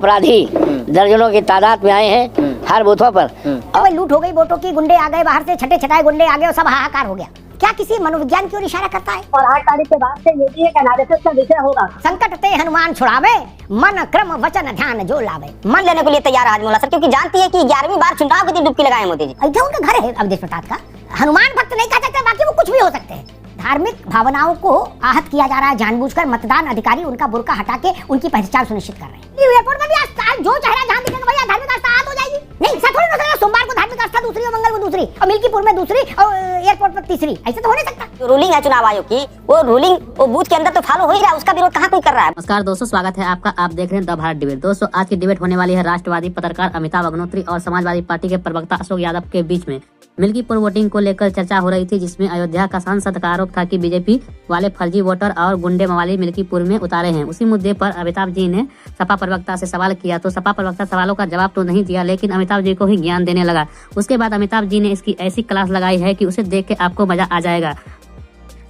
अपराधी दर्जनों की तादाद में आए हैं हर बूथों पर। और लूट हो गई वोटों की, गुंडे आ गए बाहर से, छठे छठाए गुंडे आ गए और सब हाहाकार हो गया। क्या किसी मनोविज्ञान की ओर इशारा करता है? और 8 तारीख के बाद से ये भी एक एनालिसिस का विषय होगा। संकट ते हनुमान छुड़ावे, मन क्रम वचन ध्यान जो लावे। मन लेने के लिए तैयार है हाजमोला सर, क्योंकि जानती है कि 11वीं बार चुनाव के दिन डुबकी लगाए मोदी जी। अयोध्या उनका घर है अवधेश प्रताप का। हनुमान भक्त नहीं कह सकते, बाकी वो कुछ भी हो सकते हैं। धार्मिक भावनाओं को आहत किया जा रहा है जानबूझकर। मतदान अधिकारी उनका बुर्का हटा के उनकी पहचान सुनिश्चित कर रहे हैं। एयरपोर्ट पर भी आज जो चेहरा जहां दिखेगा भैया धार्मिक आस्था आहत हो जाएगी। नहीं, ऐसा थोड़ी हो सकता। सोमवार को धार्मिक आस्था दूसरी और मंगल को दूसरी और मिल्कीपुर में दूसरी और एयरपोर्ट पर तीसरी, ऐसा तो हो नहीं सकता। जो रूलिंग है चुनाव आयोग की, वो रूलिंग वो बूथ के अंदर तो फॉलो हो ही रहा है, उसका विरोध कहाँ कोई कर रहा है। नमस्कार दोस्तों, स्वागत है आपका। आप देख रहे हैं द भारत डिबेट। दोस्तों, आज की डिबेट होने वाली है राष्ट्रवादी पत्रकार अमिताभ अग्निहोत्री और समाजवादी पार्टी के प्रवक्ता अशोक यादव के बीच में। मिल्कीपुर वोटिंग को लेकर चर्चा हो रही थी, जिसमें अयोध्या का सांसद का आरोप था कि बीजेपी वाले फर्जी वोटर और गुंडे मवाली मिल्कीपुर में उतारे हैं। उसी मुद्दे पर अमिताभ जी ने सपा प्रवक्ता से सवाल किया तो सपा प्रवक्ता सवालों का जवाब तो नहीं दिया, लेकिन अमिताभ जी को ही ज्ञान देने लगा। उसके बाद अमिताभ जी ने इसकी ऐसी क्लास लगाई है कि उसे देख के आपको मजा आ जाएगा।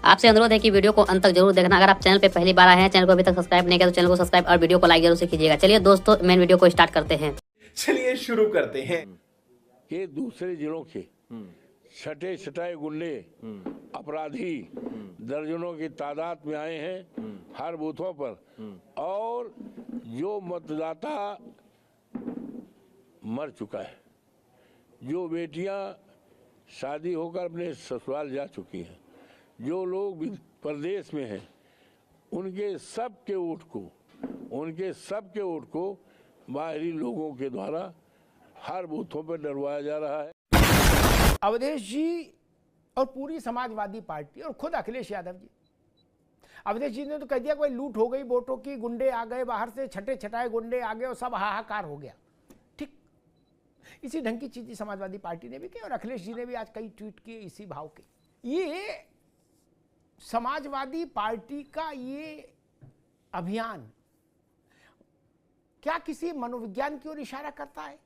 आपसे अनुरोध है कि वीडियो को अंत तक जरूर देखना। अगर आप चैनल पे पहली बार आए हैं, चैनल को अभी तक सब्सक्राइब नहीं किया तो चैनल को सब्सक्राइब और वीडियो को लाइक जरूर से कीजिएगा। चलिए दोस्तों, मेन वीडियो को स्टार्ट करते हैं। चलिए शुरू करते हैं। ये दूसरे जिलों के छठे छठाए गुंडे अपराधी दर्जनों की तादाद में आए हैं हर बूथों पर, और जो मतदाता मर चुका है, जो बेटियां शादी होकर अपने ससुराल जा चुकी हैं, जो लोग प्रदेश में हैं, उनके सब के वोट को बाहरी लोगों के द्वारा हर बूथों पर डरवाया जा रहा है। अवधेश जी और पूरी समाजवादी पार्टी और खुद अखिलेश यादव जी, अवधेश जी ने तो कह दिया कोई लूट हो गई वोटों की, गुंडे आ गए बाहर से, छठे छठाए गुंडे आ गए और सब हाहाकार हो गया। ठीक इसी ढंग की चीज समाजवादी पार्टी ने भी की और अखिलेश जी ने भी आज कई ट्वीट किए इसी भाव के। ये समाजवादी पार्टी का ये अभियान क्या किसी मनोविज्ञान की ओर इशारा करता है?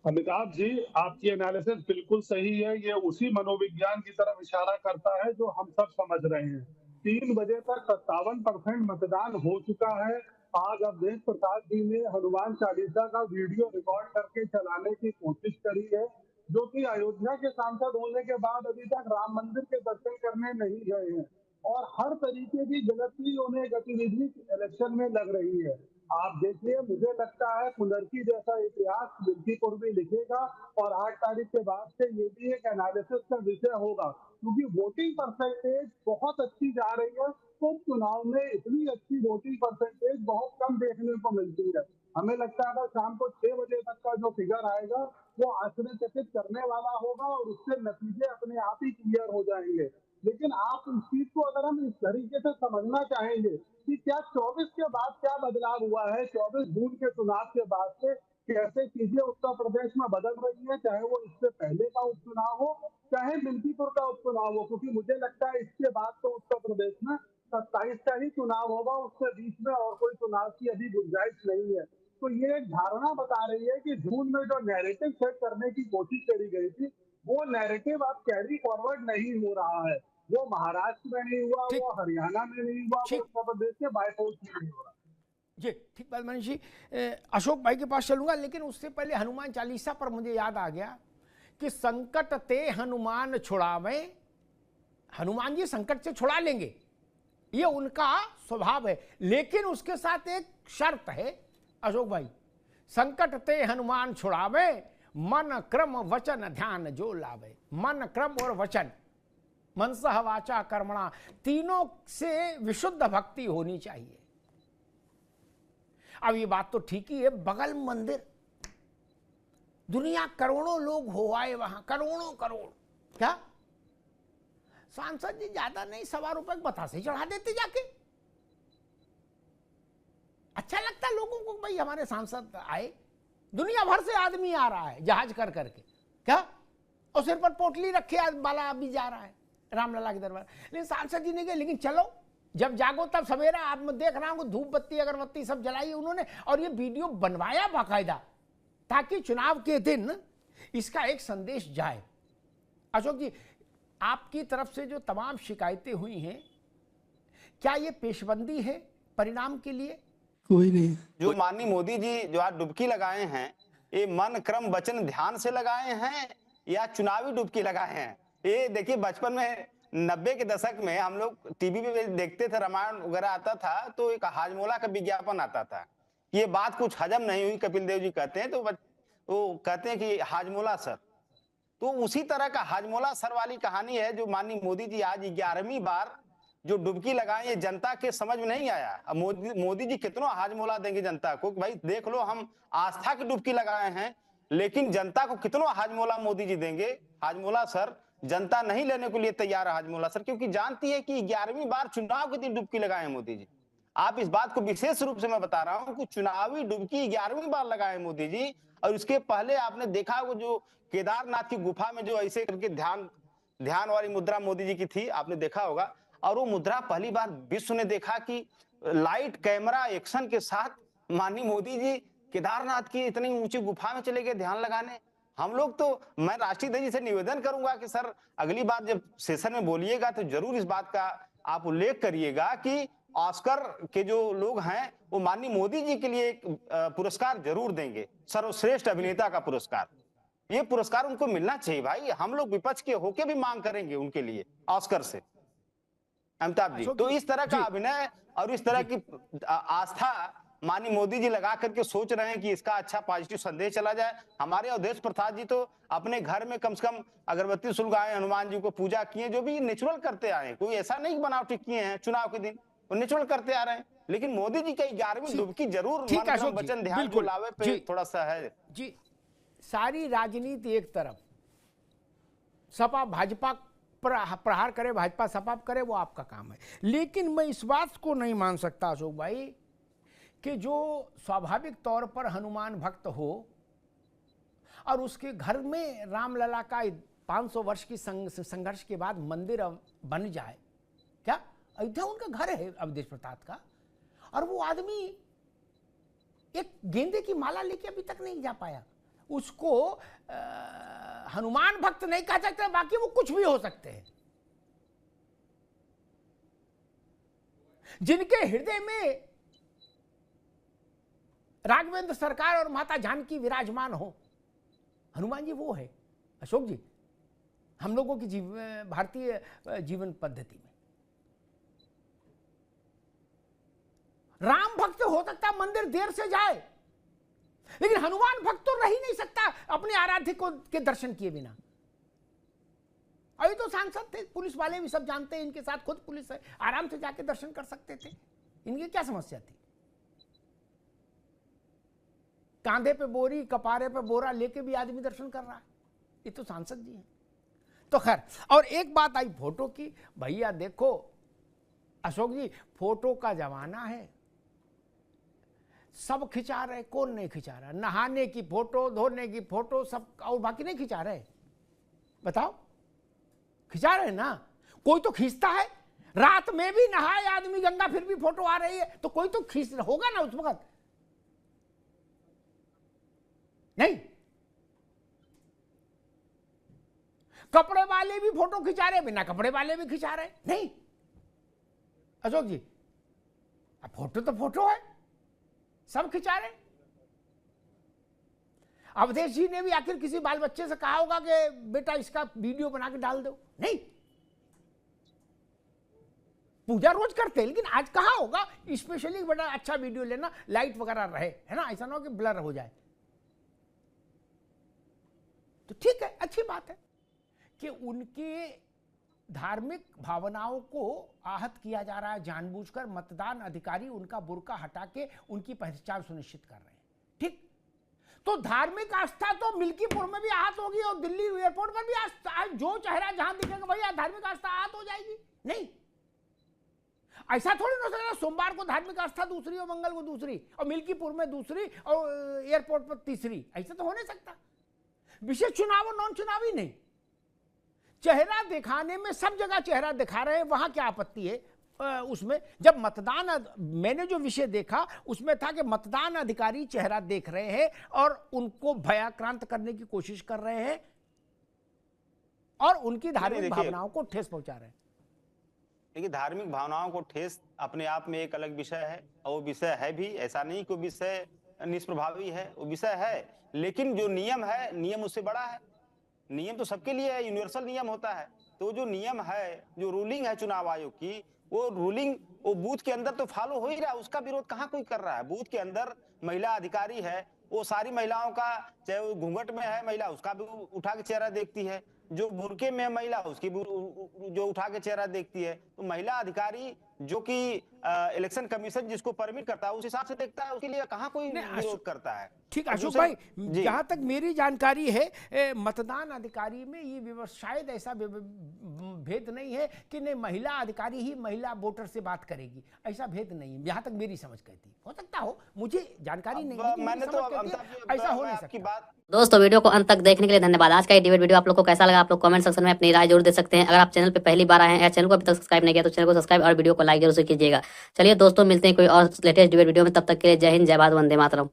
अमिताभ जी, आपकी एनालिसिस बिल्कुल सही है। ये उसी मनोविज्ञान की तरफ इशारा करता है जो हम सब समझ रहे हैं। 3 बजे तक 57% मतदान हो चुका है। आज अवधेश प्रताप जी ने हनुमान चालीसा का वीडियो रिकॉर्ड करके चलाने की कोशिश करी है, जो कि अयोध्या के सांसद होने के बाद अभी तक राम मंदिर के दर्शन करने नहीं गए हैं और हर तरीके की गलती उन्हें गतिविधि इलेक्शन में लग रही है। आप देखिए, मुझे लगता है पुनर्की जैसा इतिहास मिल्कीपुर भी लिखेगा और 8 तारीख के बाद से ये भी एक एनालिसिस का विषय होगा, क्योंकि वोटिंग परसेंटेज बहुत अच्छी जा रही है। तो चुनाव में इतनी अच्छी वोटिंग परसेंटेज बहुत कम देखने को मिलती है। हमें लगता है शाम को 6 बजे तक का जो फिगर आएगा वो आश्चर्यचकित करने वाला होगा और उससे नतीजे अपने आप ही क्लियर हो जाएंगे। लेकिन आप इस चीज को अगर हम इस तरीके से समझना चाहेंगे कि क्या 24 के बाद क्या बदलाव हुआ है, 24 जून के चुनाव के बाद से कैसे चीजें उत्तर प्रदेश में बदल रही है, चाहे वो इससे पहले का उपचुनाव हो, चाहे मिल्कीपुर का उपचुनाव हो, क्योंकि मुझे लगता है इसके बाद तो उत्तर प्रदेश में 27 का ही चुनाव होगा, उसके बीच में और कोई चुनाव की अभी गुंजाइश नहीं है। तो ये एक धारणा बता रही है कि जून में जो नैरेटिव सेट करने की कोशिश करी गई थी, वो नैरेटिव अब कैरी फॉरवर्ड नहीं हो रहा है। वो महाराष्ट्र में नहीं हुआ, वो हरियाणा में नहीं हुआ, वो उत्तर प्रदेश के बाईपोर्ट में नहीं हो रहा। जी ठीक बात मनीष जी। अशोक भाई के पास चलूंगा, लेकिन उससे पहले हनुमान चालीसा पर मुझे याद आ गया कि संकट ते हनुमान छुड़ावे। हनुमान जी संकट से छुड़ा लेंगे, ये उनका स्वभाव है, लेकिन उसके साथ एक शर्त है अशोक भाई। संकट ते हनुमान छुड़ावे, मन क्रम वचन ध्यान जो लावे। मन क्रम और वचन, मनसह वाचा कर्मणा, तीनों से विशुद्ध भक्ति होनी चाहिए। अब ये बात तो ठीक ही है, बगल मंदिर, दुनिया करोड़ों लोग हो आए वहां, करोड़ों करोड़। क्या सांसद जी ज्यादा नहीं, ₹1.25 बतासे चढ़ा देते जाके। अच्छा लगता है लोगों को, भाई हमारे सांसद आए, दुनिया भर से आदमी आ रहा है जहाज कर करके, क्या, और सिर पर पोटली रखे बाला अभी जा रहा है रामलला के दरबार। लेकिन सांसद जी ने कहा लेकिन चलो जब जागो तब सवेरा। आप मैं देख रहा हूं धूप बत्ती अगरबत्ती सब जलाई उन्होंने, और ये वीडियो बनवाया बाकायदा, ताकि चुनाव के दिन इसका एक संदेश जाए। अशोक जी, आपकी तरफ से जो तमाम शिकायतें हुई हैं, क्या ये पेशबंदी है परिणाम के लिए? कोई नहीं। जो माननीय मोदी जी जो आज डुबकी लगाए हैं, ये मन क्रम वचन ध्यान से लगाए हैं या चुनावी डुबकी लगाए हैं? ये देखिए, बचपन में 90 के दशक में हम लोग टीवी पे देखते थे, रामायण वगैरह आता था तो एक हाजमोला का विज्ञापन आता था। ये बात कुछ हजम नहीं हुई, कपिल देव जी कहते हैं, तो वो कहते हैं कि हाजमोला सर। तो उसी तरह का हाजमोला सर वाली कहानी है जो माननीय मोदी जी आज 11वीं बार जो डुबकी लगाए, ये जनता के समझ में नहीं आया। अब मोदी जी कितना हाजमोला देंगे जनता को? भाई देख लो, हम आस्था की डुबकी लगाए हैं, लेकिन जनता को कितना हाजमोला मोदी जी देंगे? हाजमोला सर जनता नहीं लेने के लिए तैयार है हाजमोला सर, क्योंकि जानती है कि 11वीं बार चुनाव के दिन डुबकी लगाए मोदी जी। आप इस बात को विशेष रूप से मैं बता रहा हूं कि चुनावी डुबकी 11वीं बार लगाए मोदी जी। और उसके पहले आपने देखा वो जो केदारनाथ की गुफा में जो ऐसे करके ध्यान वाली मुद्रा मोदी जी की थी, आपने देखा होगा। और वो मुद्रा पहली बार विश्व ने देखा कि लाइट कैमरा एक्शन के साथ माननीय मोदी जी केदारनाथ की इतनी ऊंची गुफा में चले गए ध्यान लगाने। हम लोग तो, मैं राष्ट्रीय अध्यक्ष जी से निवेदन करूंगा कि सर अगली बार जब सेशन में बोलिएगा तो जरूर इस बात का आप उल्लेख करिएगा कि ऑस्कर के जो लोग हैं वो माननीय मोदी जी के लिए एक पुरस्कार जरूर देंगे, सर्वश्रेष्ठ अभिनेता का पुरस्कार। ये पुरस्कार उनको मिलना चाहिए भाई। हम लोग विपक्ष के होके भी मांग करेंगे उनके लिए ऑस्कर से, अमिताभ जी। तो इस तरह का अभिनय और इस तरह की आस्था माननीय मोदी जी लगा करके सोच रहे हैं कि इसका अच्छा पॉजिटिव संदेश चला जाए। हमारे अवधेश प्रसाद जी तो अपने घर में कम से कम अगरबत्ती सुलगाए, हनुमान जी को पूजा किए, जो भी नेचुरल करते आए हैं। कोई ऐसा नहीं बनावटी किए हैं चुनाव के दिन, वो नेचुरल करते आ रहे हैं। लेकिन मोदी जी का 11वीं डुबकी जरूर वचन ध्यान जो लावे पे थोड़ा सा है जी। सारी राजनीति एक तरफ, सपा भाजपा प्रहार करे, भाजपा सपा करे, वो आपका काम है। लेकिन मैं इस बात को नहीं मान सकता अशोक भाई कि जो स्वाभाविक तौर पर हनुमान भक्त हो और उसके घर में रामलला का 500 वर्ष की संघर्ष के बाद मंदिर बन जाए। क्या अयोध्या उनका घर है अवधेश प्रताप का, और वो आदमी एक गेंदे की माला लेके अभी तक नहीं जा पाया। उसको हनुमान भक्त नहीं कहा सकते, बाकी वो कुछ भी हो सकते हैं। जिनके हृदय में राघवेंद्र सरकार और माता जानकी विराजमान हो, हनुमान जी वो है अशोक जी हम लोगों की भारतीय जीवन पद्धति में। राम भक्त हो सकता मंदिर देर से जाए, लेकिन हनुमान भक्त तो रह ही नहीं सकता अपने आराध्य को के दर्शन किए बिना। अभी तो सांसद थे, पुलिस वाले भी सब जानते हैं, इनके साथ खुद पुलिस है, आराम से जाके दर्शन कर सकते थे। इनकी क्या समस्या थी? कांधे पे बोरी, कपारे पे बोरा लेके भी आदमी दर्शन कर रहा है। ये तो सांसद जी हैं। तो खैर, और एक बात आई फोटो की। भैया देखो अशोक जी, फोटो का जमाना है, सब खिंचा रहे, कौन नहीं खिंचा रहा? नहाने की फोटो, धोने की फोटो सब, और बाकी नहीं खिंचा रहे? बताओ, खिंचा रहे ना? कोई तो खींचता है। रात में भी नहाए आदमी गंगा, फिर भी फोटो आ रही है, तो कोई तो खींच होगा ना उस वक्त, नहीं? कपड़े वाले भी फोटो खिंचा रहे, बिना कपड़े वाले भी खिंचा रहे, नहीं अशोक जी? अब फोटो तो फोटो है, सब खिंचा रहे। अवधेश जी ने भी आखिर किसी बाल बच्चे से कहा होगा कि बेटा इसका वीडियो बना के डाल दो? नहीं, पूजा रोज करते हैं, लेकिन आज कहा होगा स्पेशली बड़ा अच्छा वीडियो लेना, लाइट वगैरह रहे, है ना, ऐसा ना हो कि ब्लर हो जाए। तो ठीक है, अच्छी बात है कि उनके धार्मिक भावनाओं को आहत किया जा रहा है जानबूझकर। मतदान अधिकारी उनका बुर्का हटा के उनकी पहचान सुनिश्चित कर रहे हैं, ठीक? तो धार्मिक आस्था तो मिल्कीपुर में भी आहत होगी और दिल्ली एयरपोर्ट पर भी आज जो चेहरा जहां दिखेगा भैया धार्मिक आस्था आहत हो जाएगी? नहीं, ऐसा थोड़ी ना हो सकता सोमवार को धार्मिक आस्था दूसरी और मंगल को दूसरी और मिल्कीपुर में दूसरी और एयरपोर्ट पर तीसरी। ऐसा तो हो नहीं सकता। विशेष चुनाव और नॉन चुनावी नहीं, चेहरा दिखाने में सब जगह चेहरा दिखा रहे हैं, वहां क्या आपत्ति है? उसमें जब मतदान, मैंने जो विषय देखा उसमें था कि मतदान अधिकारी चेहरा देख रहे हैं और उनको भयाक्रांत करने की कोशिश कर रहे हैं और उनकी धार्मिक भावनाओं को ठेस पहुंचा रहे हैं। देखिए, धार्मिक भावनाओं को ठेस अपने आप में एक अलग विषय है, और वो विषय है भी, ऐसा नहीं कि विषय निष्प्रभावी है, वो विषय है, लेकिन जो नियम है, नियम उससे बड़ा है। नियम तो सबके लिए है, यूनिवर्सल नियम होता है। तो जो नियम है, जो रूलिंग है चुनाव आयोग की, वो रूलिंग वो बूथ के अंदर तो फॉलो हो ही रहा है, उसका विरोध कहाँ कोई कर रहा है। बूथ के अंदर महिला अधिकारी है, वो सारी महिलाओं का, चाहे वो घूंघट में है महिला, उसका भी उठा के चेहरा देखती है, जो बुरके में है महिला, उसकी जो उठा के चेहरा देखती है। तो महिला अधिकारी जो कि इलेक्शन कमीशन जिसको परमिट करता है उस हिसाब से देखता है, उसके लिए कहाँ कोई विरोध करता है। ठीक, अशोक भाई, जहां तक मेरी जानकारी है, मतदान अधिकारी में ये शायद ऐसा भेद नहीं है कि नहीं महिला अधिकारी ही महिला वोटर से बात करेगी, ऐसा भेद नहीं है, जहां तक मेरी समझ कहती। हो सकता हो, मुझे जानकारी नहीं है, मैंने तो ऐसा हो नहीं सकता। दोस्तों, वीडियो को अंत तक देखने के लिए धन्यवाद। आज का ये डिबेट वीडियो आप लोग को कैसा लगा, आप लोग कमेंट सेक्शन में अपनी राय जरूर दे सकते हैं। अगर आप चैनल पे पहली बार आए हैं या चैनल को अभी तक सब्सक्राइब नहीं किया तो चैनल को सब्सक्राइब और वीडियो को लाइक जरूर से कीजिएगा। चलिए दोस्तों, मिलते हैं कोई और लेटेस्ट डिबेट वीडियो में, तब तक के लिए जय हिंद, जय भारत, वंदे मातरम।